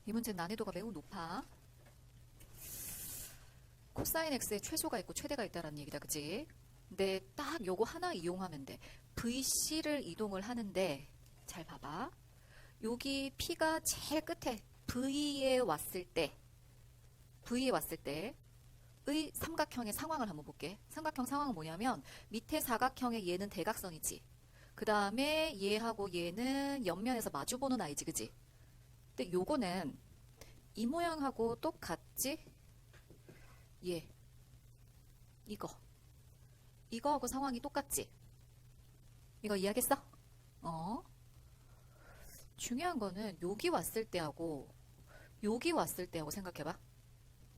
이 문제는 난이도가 매우 높아. 코사인 x의 최소가 있고 최대가 있다라는 얘기다, 그치? 근데 딱 요거 하나 이용하면 돼. VC를 이동을 하는데, 잘 봐봐. 여기 P가 제일 끝에 V에 왔을 때, 의 삼각형의 상황을 한번 볼게. 삼각형 상황은 뭐냐면, 밑에 사각형의 얘는 대각선이지. 그 다음에 얘하고 얘는 옆면에서 마주보는 아이지, 그치? 근데 요거는 이 모양하고 똑같지? 얘. 이거하고 상황이 똑같지? 이거 이해하겠어? 어? 중요한 거는 여기 왔을 때하고 여기 왔을 때하고 생각해봐.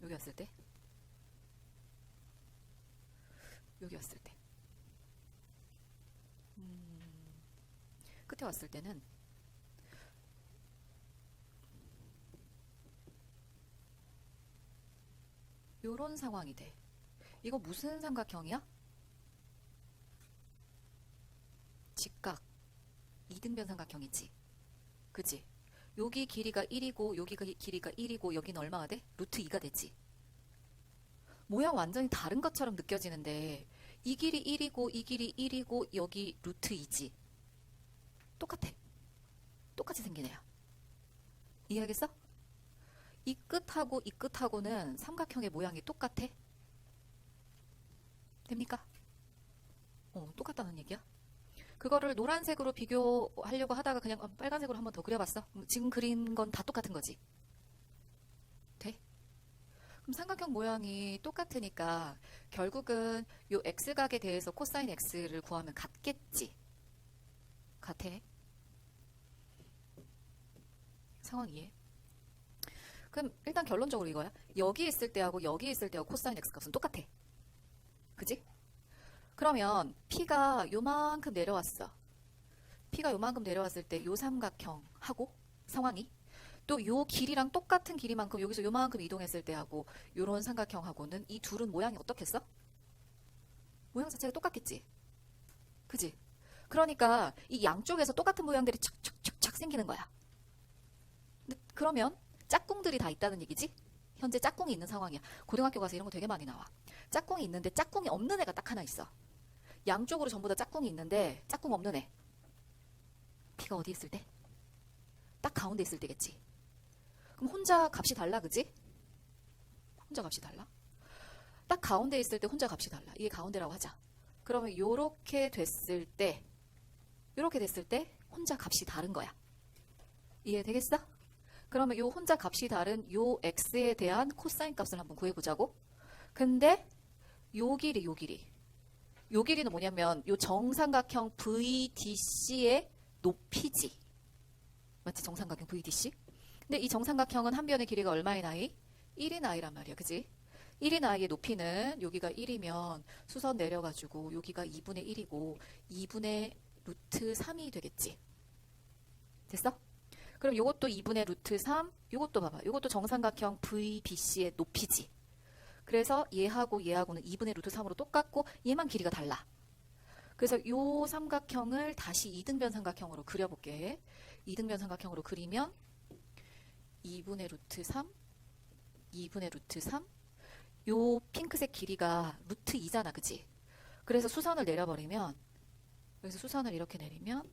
여기 왔을 때. 여기 왔을 때. 끝에 왔을 때는 요런 상황이 돼. 이거 무슨 삼각형이야? 직각. 이등변 삼각형이지. 그치? 여기 길이가 1이고 여기가 길이가 1이고 여기는 얼마가 돼? 루트 2가 되지. 모양 완전히 다른 것처럼 느껴지는데 이 길이 1이고 이 길이 1이고 여기 루트 2지. 똑같아. 똑같이 생긴 애야. 이해하겠어? 이 끝하고 이 끝하고는 삼각형의 모양이 똑같아. 됩니까? 똑같다는 얘기야. 그거를 노란색으로 비교하려고 하다가 그냥 빨간색으로 한번 더 그려봤어. 지금 그린 건 다 똑같은 거지. 돼? 그럼 삼각형 모양이 똑같으니까 결국은 요 x각에 대해서 코사인 x를 구하면 같겠지. 같아. 상황 이해? 그럼 일단 결론적으로 이거야. 여기 있을 때하고 여기 있을 때하고 코사인 x 값은 똑같아. 그지? 그러면 P가 요만큼 내려왔어. P가 요만큼 내려왔을 때 요 삼각형하고 상황이 또 요 길이랑 똑같은 길이만큼 여기서 요만큼 이동했을 때하고 요런 삼각형하고는 이 둘은 모양이 어떻겠어? 모양 자체가 똑같겠지? 그지? 그러니까 이 양쪽에서 똑같은 모양들이 착착착착 생기는 거야. 근데 그러면 짝꿍들이 다 있다는 얘기지? 현재 짝꿍이 있는 상황이야. 고등학교 가서 이런 거 되게 많이 나와. 짝꿍이 있는데 짝꿍이 없는 애가 딱 하나 있어. 양쪽으로 전부 다 짝꿍이 있는데 짝꿍 없는 애. P가 어디 있을 때? 딱 가운데 있을 때겠지. 그럼 혼자 값이 달라, 그지? 혼자 값이 달라? 딱 가운데 있을 때 혼자 값이 달라. 이게 가운데라고 하자. 그러면 요렇게 됐을 때 혼자 값이 다른 거야. 이해되겠어? 그러면 요 혼자 값이 다른 요 x에 대한 코사인 값을 한번 구해보자고. 근데 요 길이는 뭐냐면 요 정삼각형 VDC의 높이지. 맞지? 정삼각형 VDC. 근데 이 정삼각형은 한 변의 길이가 얼마인 i? 1인 i란 말이야. 그지? 1인 i의 높이는 여기가 1이면 수선 내려가지고 여기가 2분의 1이고 2분의 루트 3이 되겠지. 됐어? 그럼 요것도 2분의 루트 3, 요것도 봐봐. 요것도 정삼각형 VBC의 높이지. 그래서 얘하고는 2분의 루트 3으로 똑같고 얘만 길이가 달라. 그래서 요 삼각형을 다시 이등변 삼각형으로 그려볼게. 이등변 삼각형으로 그리면 2분의 루트 3, 2분의 루트 3. 요 핑크색 길이가 루트 2잖아, 그치? 그래서 수선을 내려버리면 여기서 수선을 이렇게 내리면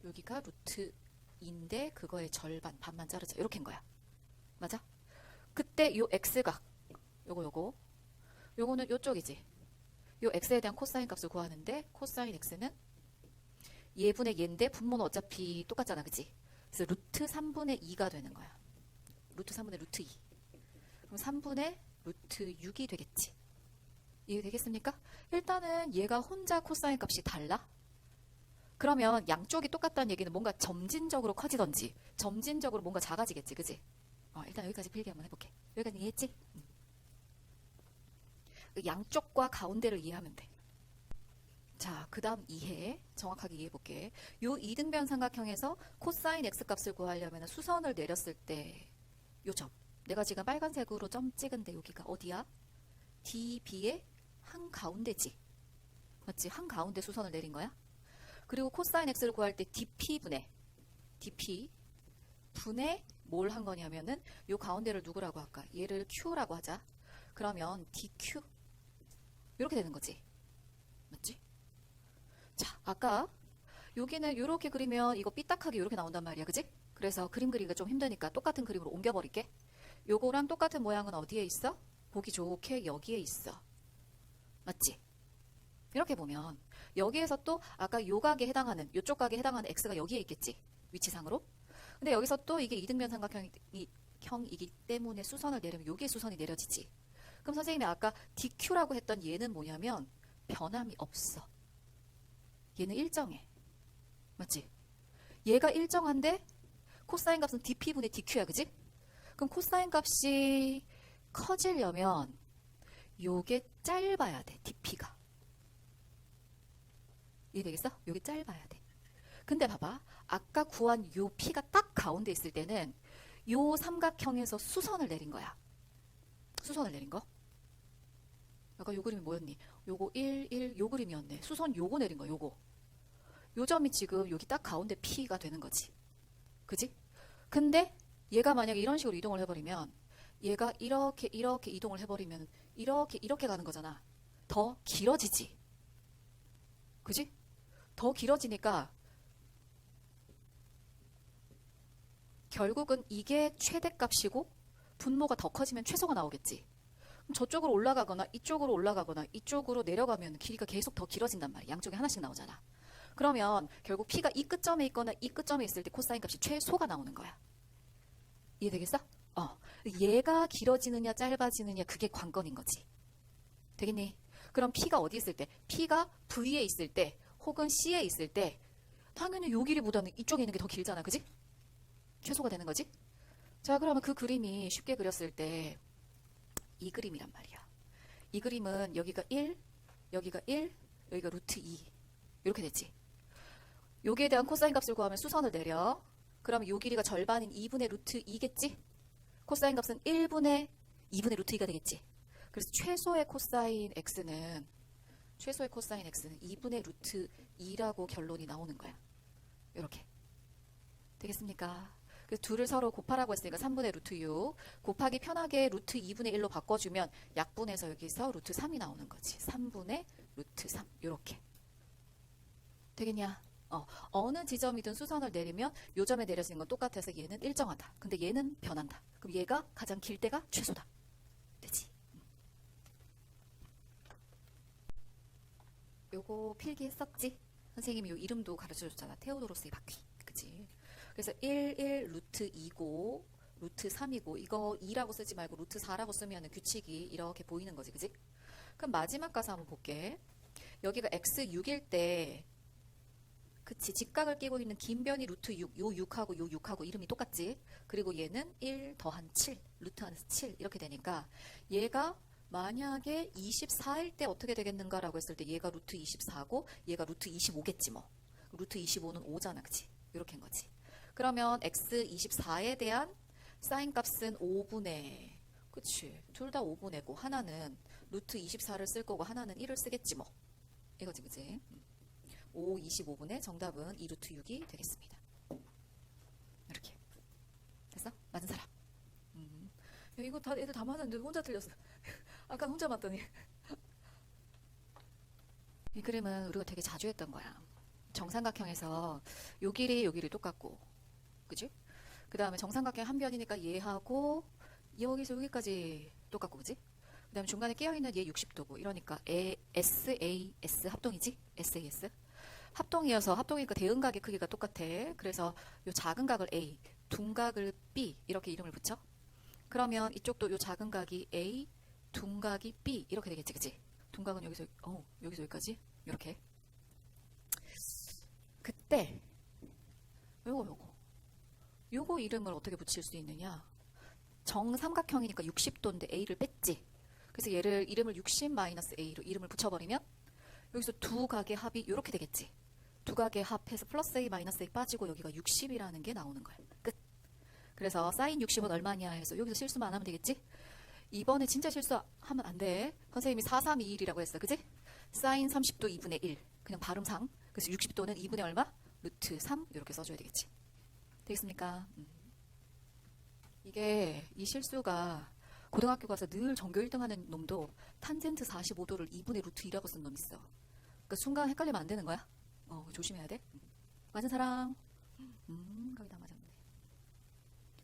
여기가 루트 2인데 그거의 절반, 반만 자르자. 이렇게인 거야. 맞아? 그때 요 x각 요거는 요쪽이지. 요 x에 대한 코사인 값을 구하는데 코사인 x는 얘분의 얘인데 분모는 어차피 똑같잖아, 그치? 그래서 루트 3분의 2가 되는 거야. 루트 3분의 루트 2. 그럼 3분의 루트 6이 되겠지. 이해되겠습니까? 일단은 얘가 혼자 코사인 값이 달라? 그러면 양쪽이 똑같다는 얘기는 뭔가 점진적으로 커지던지 점진적으로 뭔가 작아지겠지, 그치? 일단 여기까지 필기 한번 해볼게. 여기까지 이해했지? 양쪽과 가운데를 이해하면 돼. 자, 그 다음 이해, 정확하게 이해해볼게. 요 이등변 삼각형에서 코사인 x 값을 구하려면 수선을 내렸을 때 요 점, 내가 지금 빨간색으로 점 찍은데 여기가 어디야? DB의 한가운데지. 맞지? 한가운데 수선을 내린 거야. 그리고 코사인 x를 구할 때 DP 분의 뭘 한 거냐면은 요 가운데를 누구라고 할까? 얘를 Q라고 하자. 그러면 DQ 이렇게 되는 거지. 맞지? 자, 아까 여기는 이렇게 그리면 이거 삐딱하게 이렇게 나온단 말이야. 그지? 그래서 그림 그리기가 좀 힘드니까 똑같은 그림으로 옮겨버릴게. 요거랑 똑같은 모양은 어디에 있어? 보기 좋게 여기에 있어. 맞지? 이렇게 보면 여기에서 또 아까 요 각에 해당하는 요쪽 각에 해당하는 x가 여기에 있겠지. 위치상으로. 근데 여기서 또 이게 이등변 삼각형이기 때문에 수선을 내리면 여기에 수선이 내려지지. 그럼 선생님이 아까 DQ라고 했던 얘는 뭐냐면 변함이 없어. 얘는 일정해. 맞지? 얘가 일정한데 코사인 값은 dp분의 dq야. 그지? 그럼 코사인 값이 커지려면 요게 짧아야 돼. dp가. 이해되겠어? 요게 짧아야 돼. 근데 봐봐. 아까 구한 요 p가 딱 가운데 있을 때는 요 삼각형에서 수선을 내린 거야. 수선을 내린 거. 아까 요 그림이 뭐였니? 요거 1, 1, 요 그림이었네. 수선 요거 내린 거, 요거. 요 점이 지금 여기 딱 가운데 P가 되는 거지. 그지? 근데 얘가 만약에 이런 식으로 이동을 해버리면 얘가 이렇게 이동을 해버리면 이렇게 가는 거잖아. 더 길어지지. 그지? 더 길어지니까 결국은 이게 최대값이고 분모가 더 커지면 최소가 나오겠지. 그럼 저쪽으로 올라가거나 이쪽으로 내려가면 길이가 계속 더 길어진단 말이야. 양쪽에 하나씩 나오잖아. 그러면 결국 P가 이 끝점에 있거나 이 끝점에 있을 때 코사인 값이 최소가 나오는 거야. 이해되겠어? 얘가 길어지느냐 짧아지느냐 그게 관건인 거지. 되겠니? 그럼 P가 어디 있을 때? P가 V에 있을 때 혹은 C에 있을 때 당연히 요 길이보다는 이쪽에 있는 게 더 길잖아. 그지? 최소가 되는 거지? 자, 그러면 그 그림이 쉽게 그렸을 때 이 그림이란 말이야. 이 그림은 여기가 1, 여기가 루트 2 이렇게 됐지. 여기에 대한 코사인 값을 구하면 수선을 내려. 그러면 요 길이가 절반인 2분의 루트 2겠지? 코사인 값은 1분의 2분의 루트 2가 되겠지. 그래서 최소의 코사인 x는 2분의 루트 2라고 결론이 나오는 거야. 이렇게. 되겠습니까? 그래서 둘을 서로 곱하라고 했으니까 3분의 루트 6 곱하기 편하게 루트 2분의 1로 바꿔주면 약분해서 여기서 루트 3이 나오는 거지. 3분의 루트 3 이렇게. 되겠냐? 어느 지점이든 수선을 내리면 요 점에 내려지는 건 똑같아서 얘는 일정하다. 근데 얘는 변한다. 그럼 얘가 가장 길 때가 최소다. 되지? 요거 필기했었지? 선생님이 요 이름도 가르쳐줬잖아. 테오도로스의 바퀴. 그치? 그래서 1 루트 2고 루트 3이고 이거 2라고 쓰지 말고 루트 4라고 쓰면 규칙이 이렇게 보이는 거지. 그치? 그럼 마지막 가서 한번 볼게. 여기가 x6일 때 그치, 직각을 끼고 있는 긴 변이 루트 6, 요 6하고 이름이 똑같지? 그리고 얘는 1 더한 7, 루트 안에서 7 이렇게 되니까 얘가 만약에 24일 때 어떻게 되겠는가 라고 했을 때 얘가 루트 24고 얘가 루트 25겠지 뭐. 루트 25는 5잖아. 그치? 이렇게인 거지. 그러면 x24에 대한 사인 값은 5분의 그치? 둘 다 5분의고 하나는 루트 24를 쓸 거고 하나는 1을 쓰겠지 뭐. 이거지 그치? 5, 25분의 정답은 2루트 6이 되겠습니다. 이렇게. 됐어? 맞은 사람. 야, 이거 다 애들 다 맞았는데 혼자 틀렸어. 아까 혼자 맞더니. 이 그림은 우리가 되게 자주 했던 거야. 정삼각형에서 요 길이 똑같고. 그지? 그 다음에 정삼각형 한 변이니까 얘하고 여기서 여기까지 똑같고. 그지? 그 다음에 중간에 끼어있는 얘 60도고. 이러니까 SAS 합동이지? SAS. 합동이어서 합동이니까 대응각의 크기가 똑같아. 그래서 요 작은 각을 A, 둔각을 B 이렇게 이름을 붙여. 그러면 이쪽도 요 작은 각이 A, 둔각이 B 이렇게 되겠지, 그치? 둔각은 여기서 여기까지 이렇게. 그때 요거 이름을 어떻게 붙일 수 있느냐? 정삼각형이니까 60도인데 A를 뺐지. 그래서 얘를 이름을 60-A로 이름을 붙여버리면 여기서 두 각의 합이 이렇게 되겠지. 두 각의 합해서 플러스 A 마이너스 A 빠지고 여기가 60이라는 게 나오는 거야. 끝. 그래서 사인 60은 얼마냐 해서 여기서 실수만 안 하면 되겠지. 이번에 진짜 실수하면 안 돼. 선생님이 4321이라고 했어. 그지? 사인 30도 2분의 1. 그냥 발음상. 그래서 60도는 2분의 얼마? 루트 3 이렇게 써줘야 되겠지. 되겠습니까? 이게 이 실수가 고등학교 가서 늘 전교 1등 하는 놈도 탄젠트 45도를 2분의 루트 2라고 쓴 놈 있어. 그 순간 헷갈리면 안 되는 거야. 조심해야 돼. 맞은 사람? 거의 다 맞았네.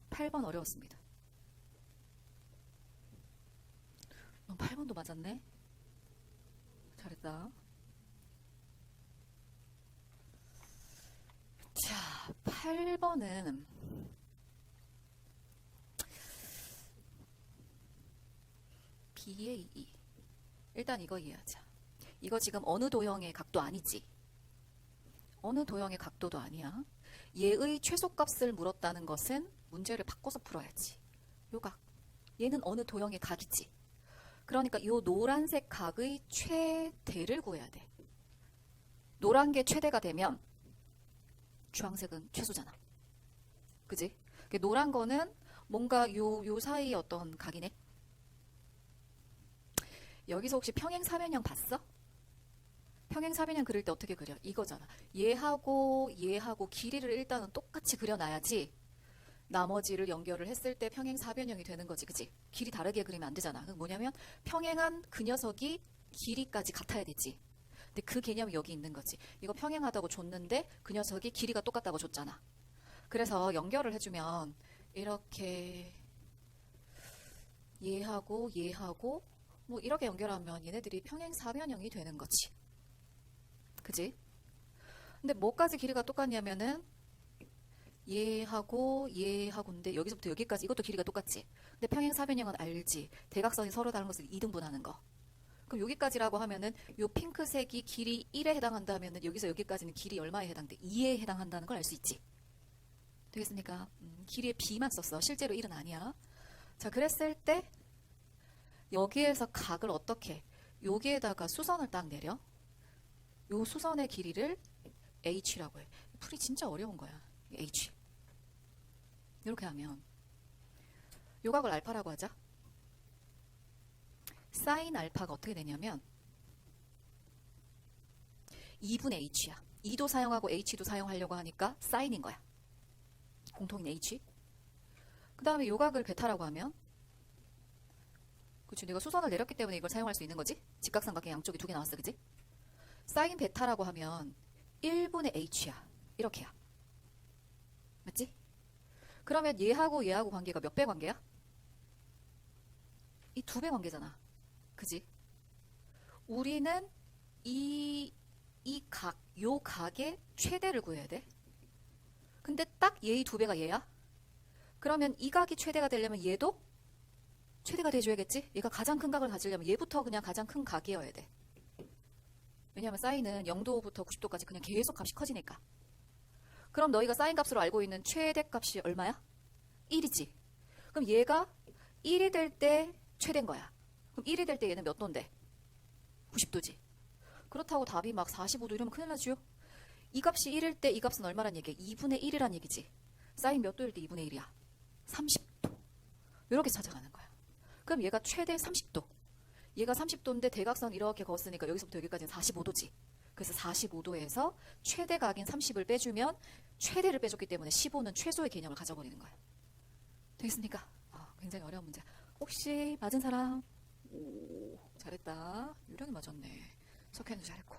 8번 어려웠습니다. 8번도 맞았네. 잘했다. 자, 8번은 BAE. 일단 이거 이해하자. 이거 지금 어느 도형의 각도 아니지? 어느 도형의 각도도 아니야. 얘의 최소값을 물었다는 것은 문제를 바꿔서 풀어야지. 요 각. 얘는 어느 도형의 각이지. 그러니까 요 노란색 각의 최대를 구해야 돼. 노란 게 최대가 되면 주황색은 최소잖아. 그지? 노란 거는 뭔가 요 사이의 어떤 각이네. 여기서 혹시 평행사변형 봤어? 평행사변형 그릴 때 어떻게 그려? 이거잖아. 얘하고 길이를 일단은 똑같이 그려놔야지 나머지를 연결을 했을 때 평행사변형이 되는 거지. 그치? 길이 다르게 그리면 안 되잖아. 그건 뭐냐면 평행한 그 녀석이 길이까지 같아야 되지. 근데 그 개념이 여기 있는 거지. 이거 평행하다고 줬는데 그 녀석이 길이가 똑같다고 줬잖아. 그래서 연결을 해주면 이렇게 얘하고 뭐 이렇게 연결하면 얘네들이 평행사변형이 되는 거지. 그지? 근데 뭐까지 길이가 똑같냐면은 얘하고인데 여기서부터 여기까지 이것도 길이가 똑같지. 근데 평행사변형은 알지. 대각선이 서로 다른 것을 2등분하는 거. 그럼 여기까지라고 하면은 요 핑크색이 길이 1에 해당한다면은 여기서 여기까지는 길이 얼마에 해당돼? 2에 해당한다는 걸 알 수 있지. 되겠습니까? 길이의 B만 썼어. 실제로 1은 아니야. 자, 그랬을 때 여기에서 각을 어떻게? 여기에다가 수선을 딱 내려. 요 수선의 길이를 H라고 해. 풀이 진짜 어려운 거야. H. 이렇게 하면 요 각을 알파라고 하자. 사인 알파가 어떻게 되냐면 2분의 H야. 2도 사용하고 H도 사용하려고 하니까 사인인 거야. 공통인 H. 그 다음에 요 각을 베타라고 하면 그치, 내가 수선을 내렸기 때문에 이걸 사용할 수 있는 거지. 직각삼각형 양쪽이 두 개 나왔어. 그지? 사인 베타라고 하면 1분의 H야. 이렇게야. 맞지? 그러면 얘하고 관계가 몇 배 관계야? 이 2배 관계잖아. 그지? 우리는 요 각의 최대를 구해야 돼. 근데 딱 얘의 2배가 얘야? 그러면 이 각이 최대가 되려면 얘도 최대가 돼줘야겠지? 얘가 가장 큰 각을 가지려면 얘부터 그냥 가장 큰 각이어야 돼. 왜냐하면 사인은 0도부터 90도까지 그냥 계속 값이 커지니까. 그럼 너희가 사인 값으로 알고 있는 최대값이 얼마야? 1이지. 그럼 얘가 1이 될 때 최대인 거야. 그럼 1이 될 때 얘는 몇 도인데? 90도지. 그렇다고 답이 막 45도 이러면 큰일 나죠? 이 값이 1일 때 이 값은 얼마란 얘기야? 2분의 1이란 얘기지. 사인 몇 도일 때 2분의 1이야? 30도. 이렇게 찾아가는 거야. 그럼 얘가 최대 30도. 얘가 30도인데 대각선 이렇게 걷으니까 여기서부터 여기까지는 45도지. 그래서 45도에서 최대 각인 30을 빼주면 최대를 빼줬기 때문에 15는 최소의 개념을 가져버리는 거야. 되겠습니까? 굉장히 어려운 문제. 혹시 맞은 사람? 오, 잘했다. 유령이 맞았네. 석현도 잘했고.